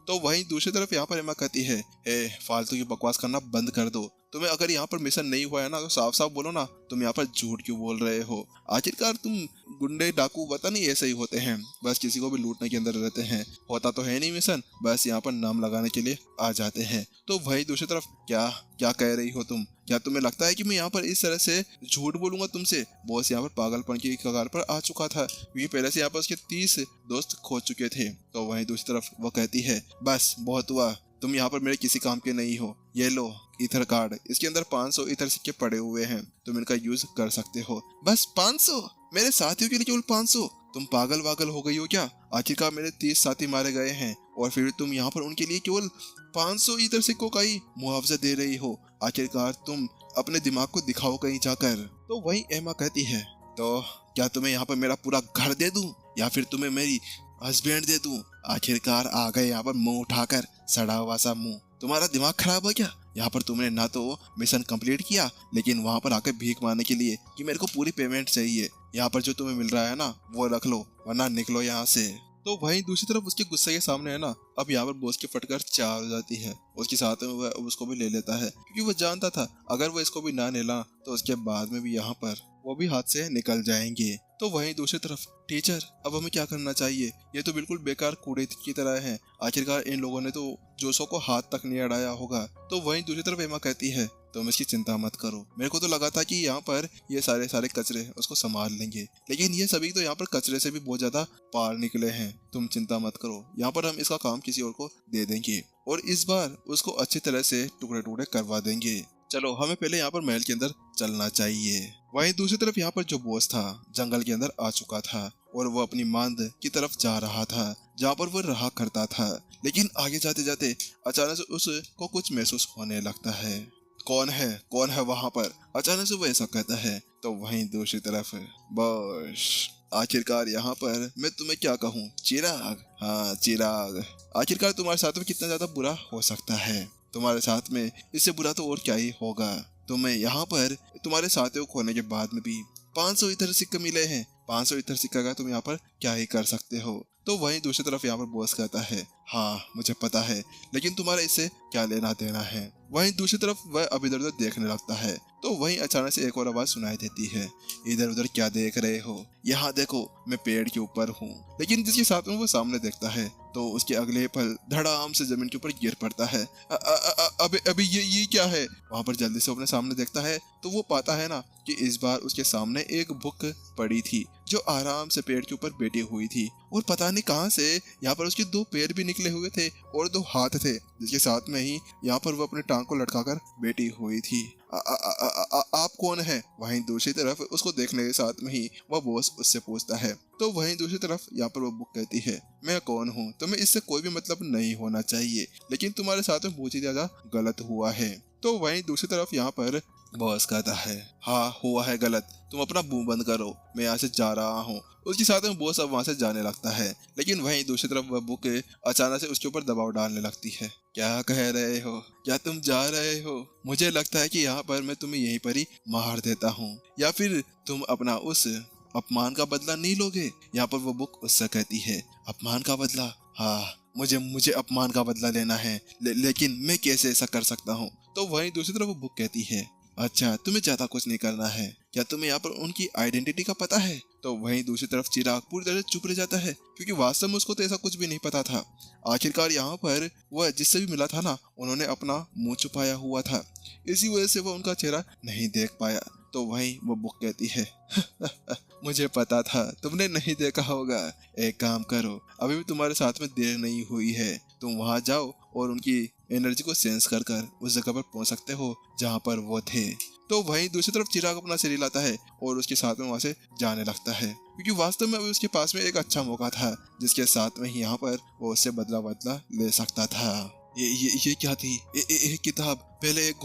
तो वहीं दूसरी तरफ यहाँ पर एमा कहती है, फालतू की बकवास करना बंद कर दो। तुम्हें अगर यहाँ पर मिशन नहीं हुआ है ना तो साफ साफ बोलो ना, तुम यहाँ पर झूठ क्यों बोल रहे हो? आखिरकार तुम गुंडे डाकू पता नहीं ऐसे ही होते हैं, बस किसी को भी लूटने के अंदर रहते हैं। होता तो है नहीं मिशन, बस यहाँ पर नाम लगाने के लिए आ जाते हैं। तो वही दूसरी तरफ क्या क्या कह रही हो तुम? क्या तुम्हें लगता है कि मैं यहाँ पर इस तरह से झूठ बोलूंगा तुमसे? बॉस यहाँ पर पागलपन की कगार पर आ चुका था, क्योंकि पहले से यहाँ पर उसके 30 दोस्त खो चुके थे। तो वहीं दूसरी तरफ वो कहती है, बस बहुत हुआ, तुम यहाँ पर मेरे किसी काम के नहीं हो। ये लो ईथर कार्ड, इसके अंदर 500 ईथर सिक्के पड़े हुए हैं, तुम इनका यूज कर सकते हो। बस 500? मेरे साथियों के लिए केवल 500? तुम पागल वागल हो गई हो क्या? आखिरकार मेरे 30 साथी मारे गए हैं और फिर तुम यहाँ पर उनके लिए केवल 500 ईथर सिक्कों का ही मुआवजा दे रही हो। आखिरकार तुम अपने दिमाग को दिखाओ कहीं जाकर। तो वही एमा कहती है, तो क्या तुम्हें यहाँ पर मेरा पूरा घर दे दूं या फिर तुम्हें मेरी हस्बैंड दे दूं? आखिरकार आ गए यहाँ पर मुंह उठाकर, सड़ा हुआ सा मुंह। तुम्हारा दिमाग खराब है क्या? यहाँ पर तुमने ना तो मिशन कंप्लीट किया, लेकिन वहाँ पर आकर भीख मारने के लिए कि मेरे को पूरी पेमेंट चाहिए। यहाँ पर जो तुम्हें मिल रहा है ना वो रख लो, वरना निकलो यहाँ से। तो वहीं दूसरी तरफ उसके गुस्से के सामने है ना, अब यहाँ पर बॉस की फटकार 4 हो जाती है। उसके साथ में वह उसको भी ले लेता है, क्योंकि वो जानता था अगर वो इसको भी ना लेला तो उसके बाद में भी यहाँ पर वो भी हाथ से निकल जाएंगे। तो वहीं दूसरी तरफ, टीचर अब हमें क्या करना चाहिए? ये तो बिल्कुल बेकार कूड़े की तरह है। आखिरकार इन लोगों ने तो जोशो को हाथ तक नहीं अड़ाया होगा। तो वहीं दूसरी तरफ एमा कहती है, तुम इसकी चिंता मत करो, मेरे को तो लगा था कि यहाँ पर ये सारे कचरे उसको संभाल लेंगे, लेकिन ये सभी तो यहाँ पर कचरे से भी बहुत ज्यादा पार निकले हैं। तुम चिंता मत करो, यहाँ पर हम इसका काम किसी और को दे देंगे और इस बार उसको अच्छी तरह से टुकड़े टुकड़े करवा देंगे। चलो हमें पहले यहाँ पर महल के अंदर चलना चाहिए। वहीं दूसरी तरफ यहाँ पर जो बॉस था जंगल के अंदर आ चुका था और वो अपनी मांद की तरफ जा रहा था, जहाँ पर वो रहा करता था। लेकिन आगे जाते जाते अचानक से उसको कुछ महसूस होने लगता है। कौन है वहां पर? अचानक से वो ऐसा कहता है। तो वहीं दूसरी तरफ, बस आखिरकार यहाँ पर मैं तुम्हें क्या कहूँ, चिराग। हाँ चिराग, आखिरकार तुम्हारे साथ में कितना ज्यादा बुरा हो सकता है? तुम्हारे साथ में इससे बुरा तो और क्या ही होगा। तुम्हें यहाँ पर तुम्हारे साथियों को खोने के बाद में भी 500 ईथर सिक्के मिले हैं। 500 ईथर सिक्का का तुम यहाँ पर क्या ही कर सकते हो? तो वहीं दूसरी तरफ यहाँ पर बॉस कहता है, हाँ मुझे पता है, लेकिन तुम्हारा इससे क्या लेना देना है? वहीं दूसरी तरफ वह अब इधर उधर देखने लगता है। तो वहीं अचानक से एक और आवाज सुनाई देती है, इधर उधर क्या देख रहे हो? यहाँ देखो मैं पेड़ के ऊपर हूँ। लेकिन जिसके साथ में वो सामने देखता है तो उसके अगले पल धड़ाम से जमीन के ऊपर गिर पड़ता है। अबे ये क्या है? वहां पर जल्दी से अपने सामने देखता है तो वो पाता है ना कि इस बार उसके सामने एक बुक पड़ी थी जो आराम से पेड़ के ऊपर बैठी हुई थी और पता नहीं कहां से यहाँ पर उसके 2 पैर भी निकले हुए थे और 2 हाथ थे, जिसके साथ में ही यहाँ पर वो अपने टांग को लटकाकर बैठी हुई थी। आप कौन है? वहीं दूसरी तरफ उसको देखने के साथ में ही वह बॉस उससे पूछता है। तो वहीं दूसरी तरफ यहाँ पर वो बुक कहती है, मैं कौन हूँ, तुम्हें इससे कोई भी मतलब नहीं होना चाहिए, लेकिन तुम्हारे साथ में बहुत ही ज्यादा गलत हुआ है। तो वहीं दूसरी तरफ यहाँ पर बॉस कहता है, हाँ हुआ है गलत, तुम अपना मुंह बंद करो, मैं यहाँ से जा रहा हूँ। उसके साथ में बॉस अब वहां से जाने लगता है, लेकिन वहीं दूसरी तरफ वह बुक अचानक से उसके ऊपर दबाव डालने लगती है। क्या कह रहे हो? क्या तुम जा रहे हो? मुझे लगता है कि यहाँ पर मैं तुम्हें यहीं पर ही मार देता हूँ, या फिर तुम अपना उस अपमान का बदला नहीं लोगे? यहाँ पर वो बुक उससे कहती है, अपमान का बदला? हाँ मुझे अपमान का बदला लेना है, लेकिन मैं कैसे ऐसा कर सकता हूँ? तो वहीं दूसरी तरफ वो बुक कहती है, अच्छा तुम्हें ज्यादा कुछ नहीं करना है, क्या तुम्हें यहाँ पर उनकी आइडेंटिटी का पता है? तो वहीं दूसरी तरफ चिराग पूरी तरह चुप रह जाता है, क्योंकि वास्तव में उसको तो ऐसा कुछ भी नहीं पता था। आखिरकार यहाँ पर वह जिससे भी मिला था ना, उन्होंने अपना मुंह छुपाया हुआ था, इसी वजह से वह उनका चेहरा नहीं देख पाया। तो वहीं वो बुक कहती है, मुझे पता था तुमने नहीं देखा होगा। एक काम करो, अभी भी तुम्हारे साथ में देर नहीं हुई है, तुम वहां जाओ और उनकी एनर्जी को सेंस कर कर उस जगह पर पहुंच सकते हो जहां पर वो थे। तो वहीं दूसरी तरफ चिराग अपना सिर हिलाता है और उसके साथ में वहां से जाने लगता है, क्योंकि वास्तव में अभी उसके पास में एक अच्छा मौका था जिसके साथ में ही यहाँ पर वो उससे बदला ले सकता था। ये क्या थी? एक किताब, पहले एक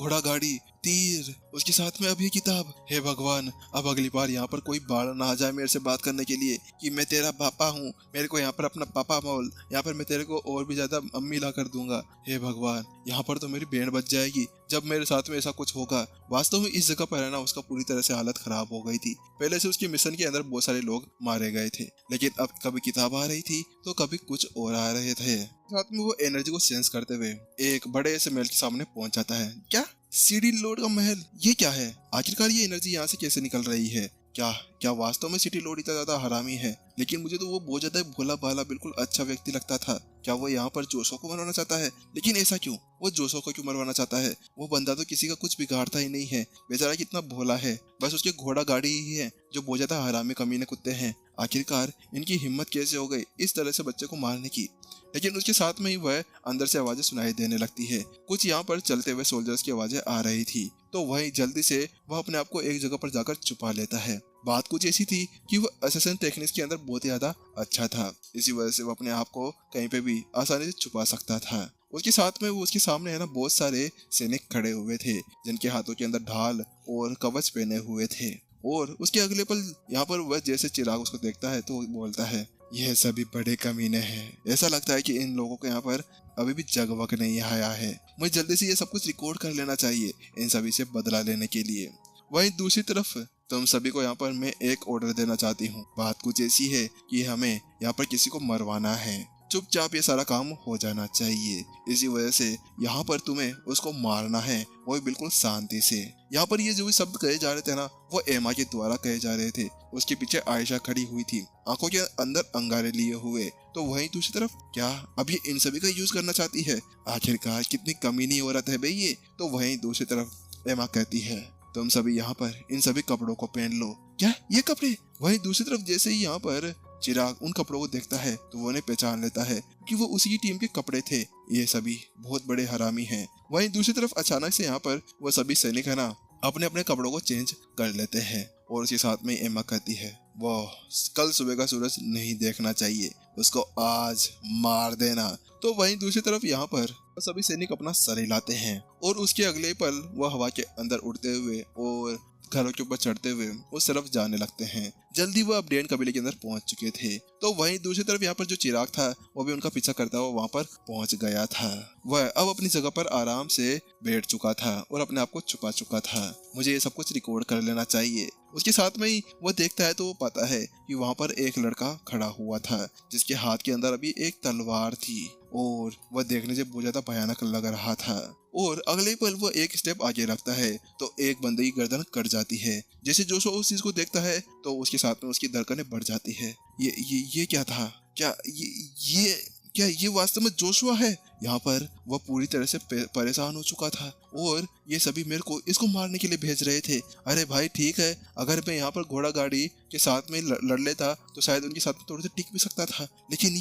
घोड़ा गाड़ी, तीर, उसके साथ में अब ये किताब। हे भगवान, अब अगली बार यहाँ पर कोई बाढ़ ना आ जाए मेरे से बात करने के लिए कि मैं तेरा पापा हूँ, मेरे को यहाँ पर अपना पापा बोल, यहाँ पर मैं तेरे को और भी ज्यादा अम्मी ला कर दूंगा। हे भगवान, यहाँ पर तो मेरी बैंड बज जाएगी जब मेरे साथ में ऐसा कुछ होगा। वास्तव में इस जगह पर है ना उसका पूरी तरह से हालत खराब हो गई थी। पहले से उसके मिशन के अंदर बहुत सारे लोग मारे गए थे, लेकिन अब कभी किताब आ रही थी तो कभी कुछ और आ रहे थे। साथ में वो एनर्जी को सेंस करते हुए एक बड़े से महल के सामने पहुंच जाता है। क्या सीडी लोड का महल? ये क्या है? आखिरकार ये एनर्जी यहाँ से कैसे निकल रही है? क्या क्या वास्तव में सिटी लोड इतना ज्यादा हरामी है? लेकिन मुझे तो वो बहुत ज्यादा भोला भाला बिल्कुल अच्छा व्यक्ति लगता था। क्या वो यहाँ पर जोशो को मरवाना चाहता है? लेकिन ऐसा क्यों? वो जोशो को क्यों मरवाना चाहता है? वो बंदा तो किसी का कुछ बिगाड़ता ही नहीं है, बेचारा कितना भोला है। बस उसके घोड़ा गाड़ी ही है जो बहुत ज्यादा हरामी कमीने कुत्ते हैं। आखिरकार इनकी हिम्मत कैसे हो गई इस तरह से बच्चे को मारने की? लेकिन उसके साथ में ही वह अंदर से आवाजें सुनाई देने लगती है। कुछ यहाँ पर चलते हुए सोल्जर्स की आवाजें आ रही थी, तो वही जल्दी से वह अपने आप को एक जगह पर जाकर छुपा लेता है। बात कुछ ऐसी थी कि वह असैसिन टेक्निक्स के अंदर बहुत ही ज्यादा अच्छा था, इसी वजह से वह अपने आप को कहीं पे भी आसानी से छुपा सकता था। उसके साथ में वो उसके सामने है ना बहुत सारे सैनिक खड़े हुए थे जिनके हाथों के अंदर ढाल और कवच पहने हुए थे। और उसके अगले पल यहाँ पर वह जैसे चिराग उसको देखता है तो बोलता है, यह सभी बड़े कमीने हैं। ऐसा लगता है कि इन लोगों को यहाँ पर अभी भी जग वग नहीं आया है। मुझे जल्दी से ये सब कुछ रिकॉर्ड कर लेना चाहिए इन सभी से बदला लेने के लिए। वहीं दूसरी तरफ तुम सभी को यहाँ पर मैं एक ऑर्डर देना चाहती हूँ। बात कुछ ऐसी है कि हमें यहाँ पर किसी को मरवाना है, चुपचाप ये सारा काम हो जाना चाहिए। इसी वजह से यहाँ पर तुम्हें उसको मारना है, वो भी बिल्कुल शांति से। यहाँ पर ये जो भी शब्द कहे जा रहे थे ना वो एमा के द्वारा कहे जा रहे थे। उसके पीछे आयशा खड़ी हुई थी आंखों के अंदर अंगारे लिए हुए। तो वहीं दूसरी तरफ क्या अब ये इन सभी का यूज करना चाहती है? आखिरकार कितनी कमीनी औरत है भाई ये। तो वहीं दूसरी तरफ एमा कहती है, तुम सभी यहाँ पर इन सभी कपड़ों को पहन लो। क्या ये कपड़े? वहीं दूसरी तरफ जैसे ही यहाँ पर चिराग उन कपड़ों को देखता है तो वो उन्हें पहचान लेता है कि वो उसी की टीम के कपड़े थे। ये सभी बहुत बड़े हरामी हैं। वहीं दूसरी तरफ अचानक से यहाँ पर वो सभी सैनिक है ना अपने अपने कपड़ों को चेंज कर लेते हैं और उसके साथ में एमा कहती है, वो कल सुबह का सूरज नहीं देखना चाहिए, उसको आज मार देना। तो वहीं दूसरी तरफ यहाँ पर सभी सैनिक अपना सर हिलाते हैं और उसके अगले पल वह हवा के अंदर उड़ते हुए और घरों के ऊपर चढ़ते हुए उस तरफ जाने लगते हैं। जल्दी वो अपडेन कबीले के अंदर पहुंच चुके थे। तो वहीं दूसरी तरफ यहाँ पर जो चिराग था वो भी उनका पीछा करता हुआ वहां पर पहुंच गया था। वह अब अपनी जगह पर आराम से बैठ चुका था और अपने आप को छुपा चुका था। मुझे ये सब कुछ रिकॉर्ड कर लेना चाहिए। उसके साथ में ही वो देखता है तो वो पाता है कि वहां पर एक लड़का खड़ा हुआ था जिसके हाथ के अंदर अभी एक तलवार थी और वह देखने से बहुत ज्यादा भयानक लग रहा था। और अगले पल वो एक स्टेप आगे रखता है तो एक बंदे की गर्दन कट जाती है। जैसे जोशो उस चीज को देखता है तो उसके साथ में उसकी धड़कनें बढ़ जाती है। ये क्या था? क्या ये वास्तव में जोशुआ है? यहाँ पर वह पूरी तरह से परेशान हो चुका था और ये सभी मेरे को इसको मारने के लिए भेज रहे थे। अरे भाई ठीक है, अगर मैं यहाँ पर घोड़ा गाड़ी के साथ में लड़ लेता तो शायद उनके साथ में थोड़ी देर टिक भी सकता था, लेकिन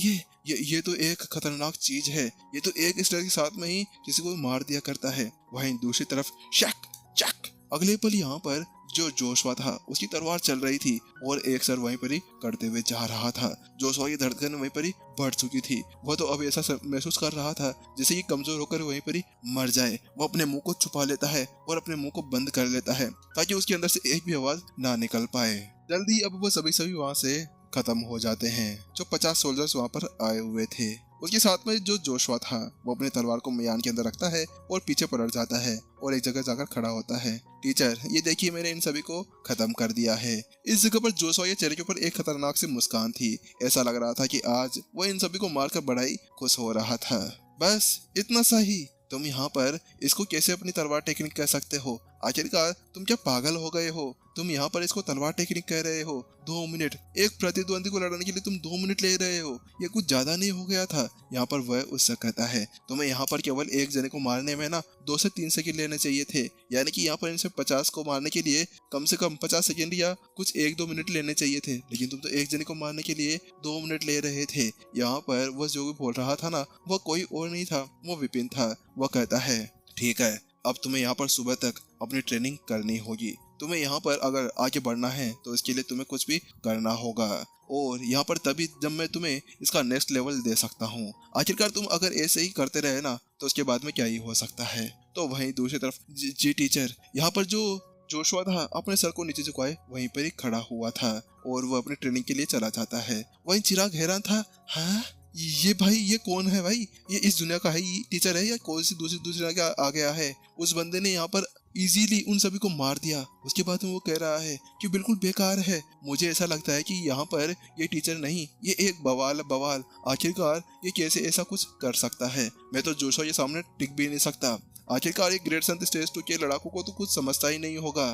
ये तो एक खतरनाक चीज है। ये तो एक स्टार के साथ में ही किसी को मार दिया करता है। वहीं दूसरी तरफ शक चक अगले पल यहाँ पर जो जोशुआ था उसकी तलवार चल रही थी और एक सर वहीं पर ही करते हुए जा रहा था। जोशुआ की धड़कन वहीं पर ही बढ़ चुकी थी। वह तो अब ऐसा महसूस कर रहा था जैसे कि कमजोर होकर वहीं पर ही मर जाए। वो अपने मुंह को छुपा लेता है और अपने मुंह को बंद कर लेता है ताकि उसके अंदर से एक भी आवाज ना निकल पाए। जल्दी अब वो सभी वहां से खत्म हो जाते हैं। जो 50 सोल्जर्स वहां पर आए हुए थे उसके साथ में जो जोशुआ था वो अपने तलवार को मैदान के अंदर रखता है और पीछे पलट जाता है और एक जगह जाकर खड़ा होता है। टीचर ये देखिए मैंने इन सभी को खत्म कर दिया है। इस जगह पर जोशुआ के चेहरे के ऊपर एक खतरनाक सी मुस्कान थी। ऐसा लग रहा था कि आज वो इन सभी को मारकर बड़ा ही खुश हो रहा था। बस इतना सा ही? तुम यहाँ पर इसको कैसे अपनी तलवार टेक्निक कह सकते हो? आखिरकार तुम क्या पागल हो गए हो? तुम यहाँ पर इसको तलवार टेक्निक कह रहे हो? 2 मिनट एक प्रतिद्वंदी को लड़ने के लिए तुम 2 मिनट ले रहे हो? ये कुछ ज्यादा नहीं हो गया था? यहाँ पर वह उससे कहता है तुम्हें यहाँ पर केवल एक जने को मारने में ना 2 से 3 सेकंड लेने चाहिए थे, यानी कि यहाँ पर इनसे 50 को मारने के लिए कम से कम 50 सेकंड या कुछ 1-2 मिनट लेने चाहिए थे, लेकिन तुम तो एक जने को मारने के लिए 2 मिनट ले रहे थे। यहाँ पर वह जो भी बोल रहा था ना वह कोई और नहीं था, वो विपिन था। वह कहता है ठीक है, अब तुम्हें यहाँ पर सुबह तक अपनी ट्रेनिंग करनी होगी। तुम्हें यहाँ पर अगर आगे बढ़ना है तो इसके लिए तुम्हें कुछ भी करना होगा और यहाँ पर तभी जब मैं तुम्हें इसका नेक्स्ट लेवल दे सकता हूँ। आखिरकार तुम अगर ऐसे ही करते रहे ना तो उसके बाद में क्या ही हो सकता है। तो वहीं दूसरी तरफ जी टीचर, यहाँ पर जो जोशुआ था अपने सर को नीचे झुकाए वहीं पर ही खड़ा हुआ था और वो अपनी ट्रेनिंग के लिए चला जाता है। वहीं चिराग हैरान था, हाँ ये भाई ये कौन है भाई, ये इस दुनिया का है, ये टीचर है या कोई सी दूसरी दुनिया का आ गया है। उस बंदे ने यहाँ पर इजीली उन सभी को मार दिया। उसके बाद में वो कह रहा है कि बिल्कुल बेकार है, मुझे ऐसा लगता है कि यहाँ पर ये टीचर नहीं, ये एक बवाल, आखिरकार ये कैसे ऐसा कुछ कर सकता है। मैं तो जोशुआ के सामने टिक भी नहीं सकता। आखिरकार एक ग्रेट सन स्टेज 2 के लड़ाकू को तो कुछ समझता ही नहीं होगा।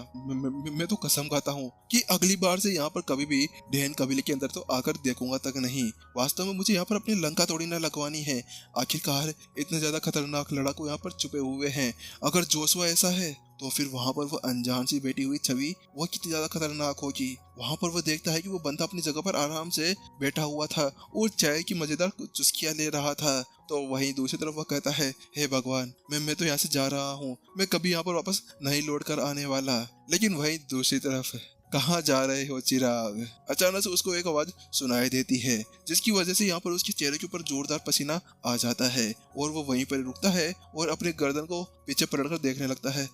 मैं तो कसम खाता हूँ कि अगली बार से यहाँ पर कभी भी डैन कबीले के अंदर तो आकर देखूंगा तक नहीं। वास्तव में मुझे यहाँ पर अपनी लंका तोड़ी न लगवानी है। आखिरकार इतने ज्यादा खतरनाक लड़ाकू यहाँ पर छुपे हुए हैं। अगर जोशुआ ऐसा है तो फिर वहाँ पर वो अनजान सी बैठी हुई छवि वो कितनी ज्यादा खतरनाक होगी। वहाँ पर वो देखता है कि वो बंदा अपनी जगह पर आराम से बैठा हुआ था और चाय की मजेदार चुस्कियां ले रहा था। तो वहीं दूसरी तरफ वो कहता है, हे भगवान, मैं तो यहाँ से जा रहा हूँ, मैं कभी यहाँ पर वापस नहीं लौट कर आने वाला। लेकिन वहीं दूसरी तरफ, कहाँ जा रहे हो चिराग? अचानक से उसको एक आवाज सुनाई देती है जिसकी वजह से यहाँ पर उसके चेहरे के ऊपर जोरदार पसीना आ जाता है और वो वहीं पर रुकता है और अपने गर्दन को पीछे पलटकर देखने लगता है।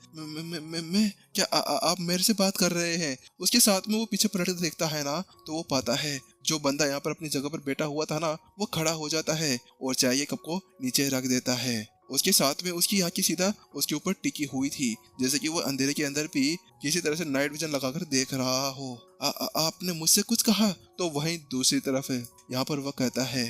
मैं क्या आप मेरे से बात कर रहे हैं? उसके साथ में वो पीछे पलटकर देखता है ना तो वो पाता है जो बंदा यहाँ पर अपनी जगह पर बैठा हुआ था ना वो खड़ा हो जाता है और चाय के कप को नीचे रख देता है। उसके साथ में उसकी आंखें सीधा उसके ऊपर टिकी हुई थी जैसे कि वो अंधेरे के अंदर भी किसी तरह से नाइट विजन लगाकर देख रहा हो। आपने मुझसे कुछ कहा? तो वहीं दूसरी तरफ है यहाँ पर वह कहता है,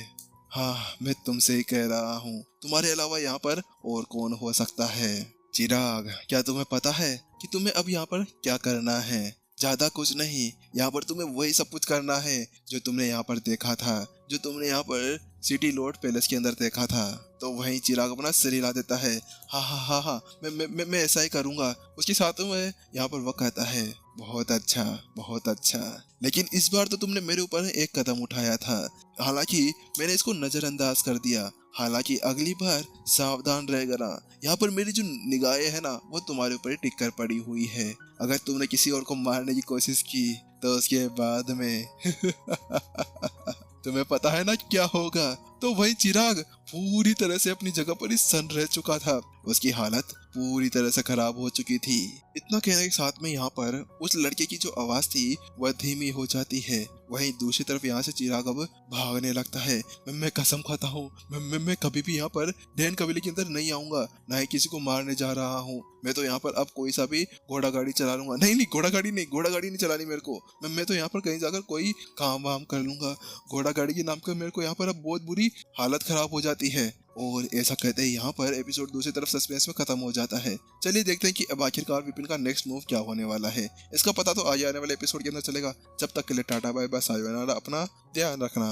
हाँ मैं तुमसे ही कह रहा हूँ, तुम्हारे अलावा यहाँ पर और कौन हो सकता है? चिराग, क्या तुम्हें पता है कि तुम्हें अब यहाँ पर क्या करना है? ज्यादा कुछ नहीं, यहाँ पर तुम्हें वही सब कुछ करना है जो तुमने यहाँ पर देखा था, जो तुमने यहाँ पर सिटी लॉर्ड पैलेस के अंदर देखा था। तो वहीं चिराग अपना सिर हिला देता है, हाँ हाँ हाँ हाँ मैं ऐसा ही करूंगा। उसके साथ में यहाँ पर वह कहता है, बहुत अच्छा बहुत अच्छा, लेकिन इस बार तो तुमने मेरे ऊपर एक कदम उठाया था, हालांकि मैंने इसको नजरअंदाज कर दिया। हालांकि अगली बार सावधान रहेगा। यहाँ पर मेरी जो निगाहें है ना वो तुम्हारे ऊपर ही टिक कर पड़ी हुई है। अगर तुमने किसी और को मारने की कोशिश की तो उसके बाद में तुम्हें पता है ना क्या होगा। तो वही चिराग पूरी तरह से अपनी जगह पर ही सन रह चुका था। उसकी हालत पूरी तरह से खराब हो चुकी थी। इतना कहने के साथ में यहाँ पर उस लड़के की जो आवाज थी वह धीमी हो जाती है। वहीं दूसरी तरफ यहाँ से चिराग अब भागने लगता है। मैं कसम खाता हूँ, मैं कभी भी यहाँ पर डैन कबीले के अंदर नहीं आऊंगा, ना ही किसी को मारने जा रहा हूँ। मैं तो यहाँ पर अब कोई सा भी घोड़ा गाड़ी चला लूंगा। नहीं घोड़ा गाड़ी नहीं चलानी मेरे को। मैं तो यहाँ पर कहीं जाकर कोई काम वाम कर लूंगा। घोड़ा गाड़ी के नाम पर मेरे को यहाँ पर अब बहुत बुरी हालत खराब हो जाती है। और ऐसा कहते हैं यहाँ पर एपिसोड दूसरी तरफ सस्पेंस में खत्म हो जाता है। चलिए देखते हैं कि अब आखिरकार विपिन का नेक्स्ट मूव क्या होने वाला है। इसका पता तो आगे आने वाले एपिसोड के अंदर चलेगा। जब तक के लिए टाटा बाय बाय, सायोनारा, अपना ध्यान रखना।